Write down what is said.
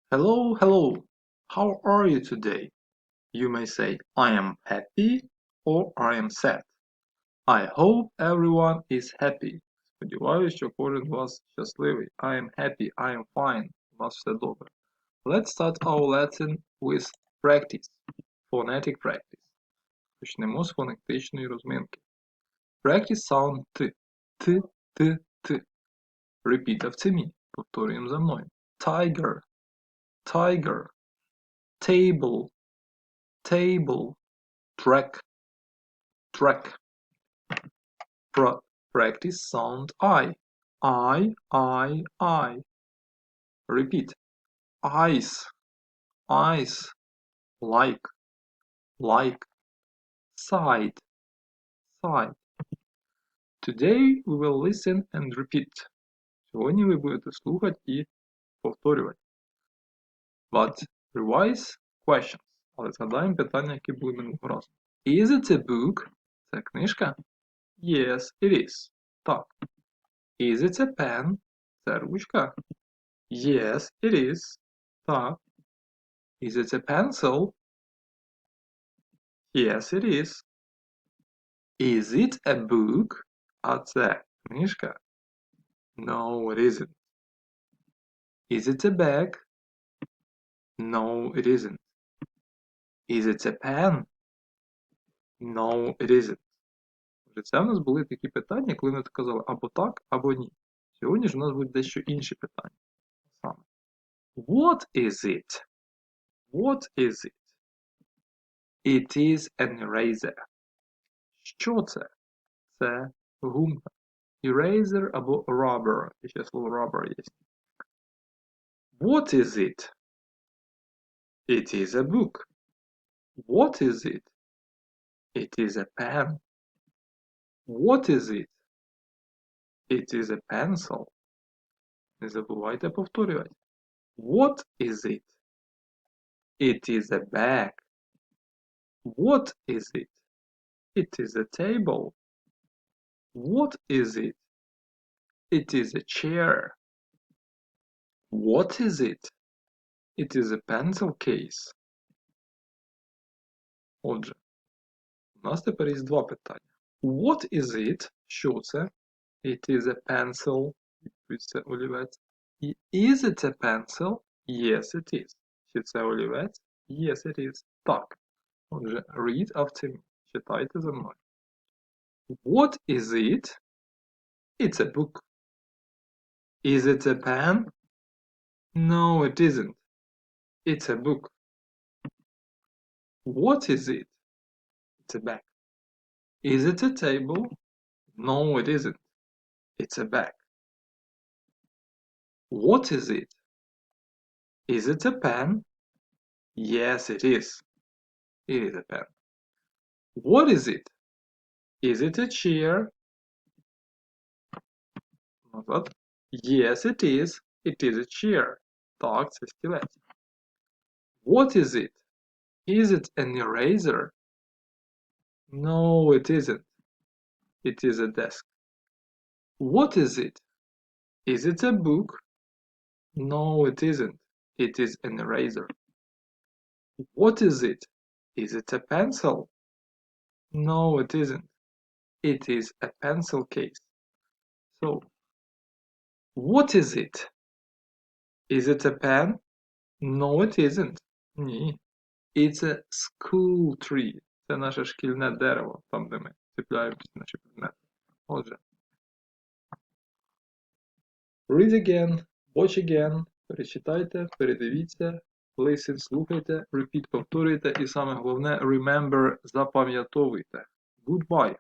Hello, hello. How are you today? You may say, I am happy or I am sad. I hope everyone is happy. Сподіваюсь, що кожен з вас щасливий. I am happy, I am fine. У нас все добре. Let's start our lesson with practice. Phonetic practice. Почнемо з фонетичної розминки. Practice sound T. T, T, T. Repeat after me. Повторюємо за мною. Tiger, tiger. Table, table. Track, track. Practice sound I. I. Repeat. Eyes, eyes. Like, side, side. Today we will listen and repeat. Сьогодні ви будете слухати і повторювати. But revise questions. Але згадаємо питання, які були минулого разу. Is it a book? Це книжка? Yes, it is. Так. Is it a pen? Це ручка? Yes, it is. Так. Is it a pencil? Yes, it is. Is it a book? А це книжка? No, it isn't. Is it a bag? No, it isn't. Is it a pen? No, it isn't. Це в нас були такі питання, коли ми казали або так, або ні. Сьогодні ж у нас будуть дещо інші питання. Саме. What is it? What is it? It is an eraser. Що це? Це гумка. Eraser або rubber. Ще слово rubber є. What is it? It is a book. What is it? It is a pen. What is it? It is a pencil. Не забувайте повторювати. What is it? It is a bag. What is it? It is a table. What is it? It is a chair. What is it? It is a pencil case. Отже, у нас тепер є два питання. What is it? Що це? It is a pencil. Це олівець. Is it a pencil? Yes, it is. Чи це олівець? Yes, it is. Так. Отже, read after me. Читайте за мною. What is it? It's a book. Is it a pen? No, it isn't. It's a book. What is it? It's a bag. Is it a table? No, it isn't. It's a bag. What is it? Is it a pen? Yes, it is. It is a pen. What is it? Is it a chair? Назад. Yes, it is. It is a chair. Так, це стілець. What is it? Is it an eraser? No, it isn't. It is a desk. What is it? Is it a book? No, it isn't. It is an eraser. What is it? Is it a pencil? No, it isn't. It is a pencil case. So, what is it? Is it a pen? No, it isn't. Ні. It's a school tree. Це наше шкільне дерево, там, де ми цепляємося наші предмети. Отже. Read again, watch again, перечитайте, передивіться, listen, слухайте, repeat, повторюйте і саме головне, remember, запам'ятовуйте. Goodbye!